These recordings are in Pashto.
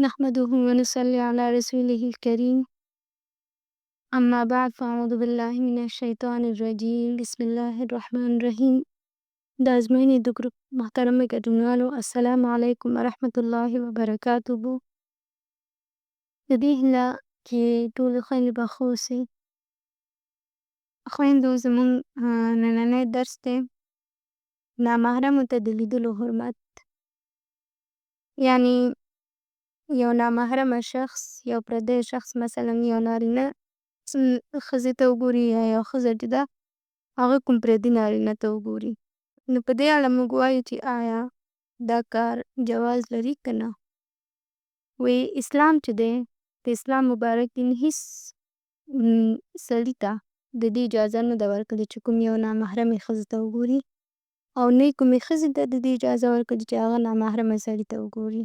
نحمده ونصلي على رسوله الكريم. أما بعد فأعوذ بالله من الشيطان الرجيم. بسم الله الرحمن الرحيم. د ازموینې د ګروپ محترم ګډونوالو السلام علیکم ورحمة الله وبرکاته. د دې هیله چې ټول خویندې به ښه اوسئ. خویندو زموږ نننی درس دی نامحرمو ته د لیدلو حرمت. یعنې یو نامحرمه شخص یو پردی شخص مثلا یو نارینه ښځې ته وګوري یا یو ښځه چې ده هغه کوم پردي نارینه ته وګوري. نو په دې اړه موږ وایو چې آیا دا کار جواز لري که نه. وی اسلام چې دی د اسلام مبارک دین هیڅ سړي ته د دې اجازه نه ده ورکړې چې کوم یو نامحرمې ښځې ته وګوري او نه یې کومې ښځې ته د دې اجازه ورکړې چې هغه نامحرمه سړي ته وګوري.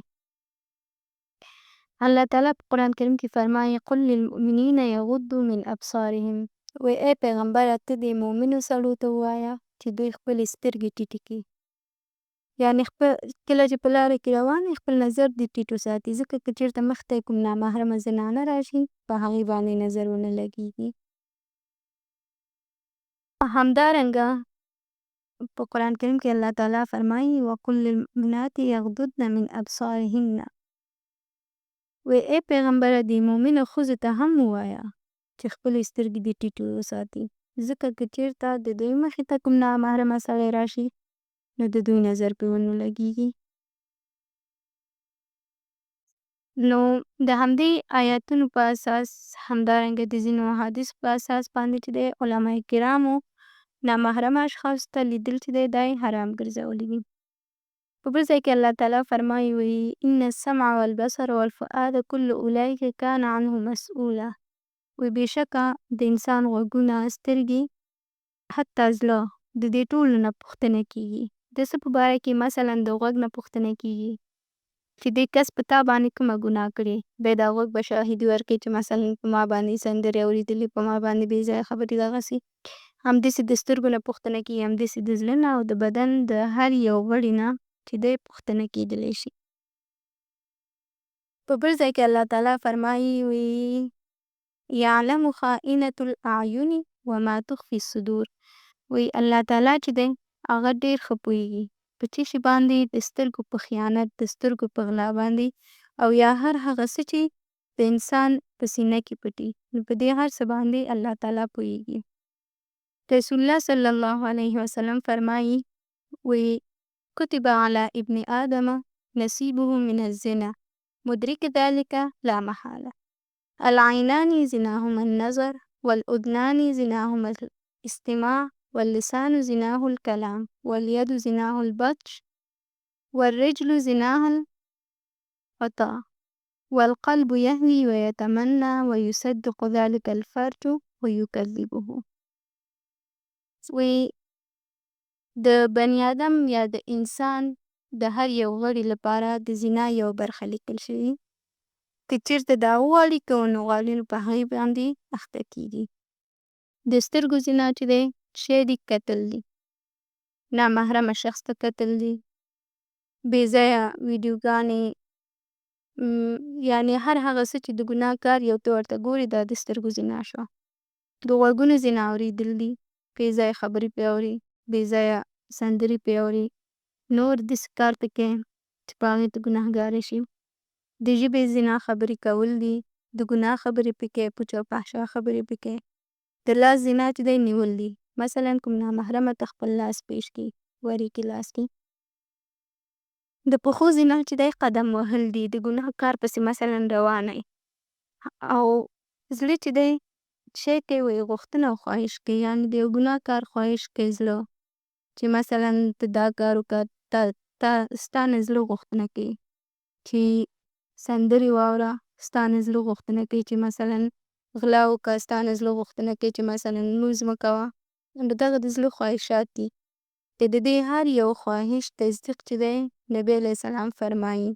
الله تعالی په قرآن کریم کې فرمایي قل للمؤمنین یغضوا من ابصارهم. وی ای پیغمبره ته د مؤمنو سړو ته ووایه چې دوی خپلې سترګې ټیټې کړي. یعنې کله چې په لاره کې روان وي خپل نظر دې ټیټ وساتي، ځکه که چېرته مخته یې کوم نامحرمه زنانه راشي په هغې باندې نظر ونه لګېږي. همدارنګه په قرآن کریم کې الله تعالی فرمایي وقل للمؤمنات یغضضن من ابصارهن. وی ای پیغمبره د مؤمنو ښځو ته هم ووایه چې خپلې سترګې دې ټیټې وساتي، ځکه که چېرته د دوی مخې ته کوم نامحرمه سړی راشي نو د دوی نظر پرې ونه لګېږي. نو د همدې آیاتونو په اساس همدارنګه د ځینو احادیثو په اساس باندې چې دی علما کرامو نامحرمه اشخاصو ته لیدل چې دی دا یې حرام ګرځولي دي. په بل ځای کې الله تعالی فرمایي وی ان السمع والبصر والفؤاد كل اولئک کان عنه مسؤولا. وی بېشکه د انسان غوږونه سترګې حتی زړه د دې ټولو نه پوښتنه کېږي. د څه په باره کې مثلا د غوږ نه پوښتنه کېږي چې دې کس په تا باندې کومه ګناه کړې، بیا دا غوږ به شاهدي ورکړي چې مثلا په ما باندې سندرې اورېدلې، په ما باندې بې ځایه خبرې دغسې. همداسې د سترګو نه پوښتنه کېږي، همداسې د زړه نه او د بدن د هر یو غړي نه چې دی پوښتنه کېدلی شي. په بل ځای کې الله تعالی فرمایي وی یعلم خائنة الاعین وما تخفي الصدور. وی الله تعالی چې دی هغه ډېر ښه پوهېږي په څه شي باندې د سترګو په خیانت، د سترګو په غلا باندې او یا هر هغه څه چې د انسان په سینه کې پټي، نو په دې هر څه باندې الله تعالی پوهېږي. رسول الله صلی الله علیه وسلم فرمایي وی كتب على ابن آدم نصيبه من الزنا مدرك ذلك لا محالة. العينان زناهما النظر والأذنان زناهما الاستماع واللسان زناه الكلام واليد زناه البطش والرجل زناها الخطأ والقلب يهوي ويتمنى ويصدق ذلك الفرج ويكذبه. وی د بني آدم یا د انسان د هر یو غړي لپاره د زنا یو برخه لیکل شوي. که چېرته دا وغواړي که ونه غواړي نو په هغې باندې اخته کېږي. د سترګو زنا چې دی شی دي کتل دي، نامحرمه شخص ته کتل دي، بې ځایه ویډیوګانې یعنې هر هغه څه چې د ګناه کار یو ته ورته ګورې دا د سترګو زنا شوه. د غوږونو زنا اورېدل دي، بې ځایه خبرې پرې اوري، بې ځایه سندرې پرې اوري، نور داسې کار ته کوي چې په هغې ته ګناهګاره شي. د ژبې زنا خبرې کول دي، د ګناه خبرې پرې کوي، پوچ او فحشا خبرې پرې کوي. د لاس زنا چې دی نیول دي، مثلا کوم نامحرمه ته خپل لاس پیش کړي، ورې کړي لاس کې. د پښو زنا چې دی قدم وهل دي، د ګناه کار پسې مثلا روان یې او زړه چې دی شی کوي غوښتنه او خواهش کوي، یعنې د یو ګناه کار خواهش کوي زړه چې مثلا ته دا کار وکړه، ستا نه زړه غوښتنه کوي چې سندرې واوره، ستا نه زړه غوښتنه کوي چې مثلا غلا وکړه، ستا نه زړه غوښتنه کوي چې مثلا لمونځ مه کوه. نو دغه د زړه خواهشات دي. د دې هر یو خواهش تصدیق چې دی نبي علیه السلام فرمایي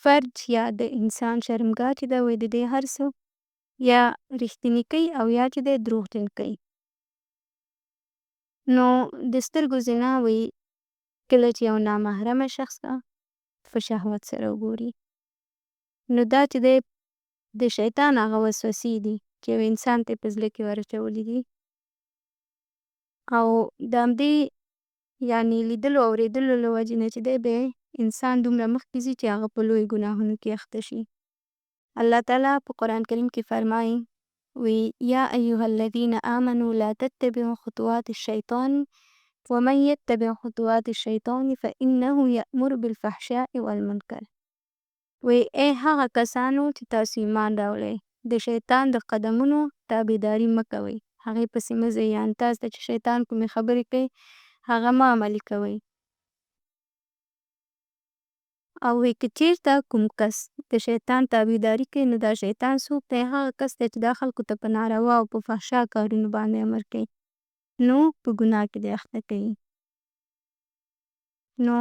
فرج یا د انسان شرمګاه چې ده وایي د دې هر څه یا رښتیني کوي او یا چې دی دروغجن کوي. نو د سترګو زنا وایي کله چې یو نامحرمه شخص ته په شهوت سره وګوري. نو دا چې دی د شیطان هغه وسوسې دي چې یو انسان ته یې په زړه کې ورچولي دي او د همدې یعنې لیدلو او اورېدلو له وجې نه چې دی بیا انسان دومره مخکې ځي چې هغه په لویو ګناهونو کې اخته شي. الله تعالی په قرآن کریم کې فرمایي وی یا ایها الذین آمنوا لا تتبعوا خطوات الشیطان ومن یتبع خطوات الشیطان فإنه یأمر بالفحشاء والمنکر. وی ای هغه کسانو چې تاسو ایمان راوړئ د شیطان د قدمونو تابعداري مه کوئ. هغې پسې مه ځئ یعنې تاسو ته چې شیطان کومې خبرې کوي هغه مه عملي کوئ. او وی که چېرته کوم کس د شیطان تابعداري کوي نو دا شیطان څوک دی؟ هغه کس دی چې دا خلکو ته په ناروا او په فحشا کارونو باندې امر کوي نو په ګناه کې دی اخته کوي. نو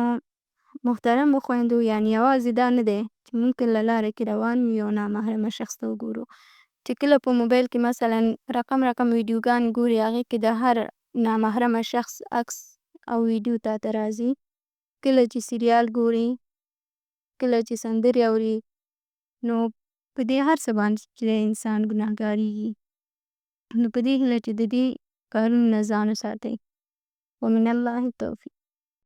محترمو خویندو یعنې یوازې دا نه دی چې ممکن له لاره کې روان یو یو نامحرمه شخص ته وګورو چې کله په موبایل کې مثلا رقم ویډیوګانې ګوري هغې کې د هر نامحرمه شخص عکس او ویډیو تاته راځي. کله چې سیریال ګوري کله چې سندرې اوري نو په دې هر څه باندې چې دی انسان ګناهګارېږي. نو په دې هیله چې د دې کارونو نه ځان وساتئ. ومن الله التوفیق.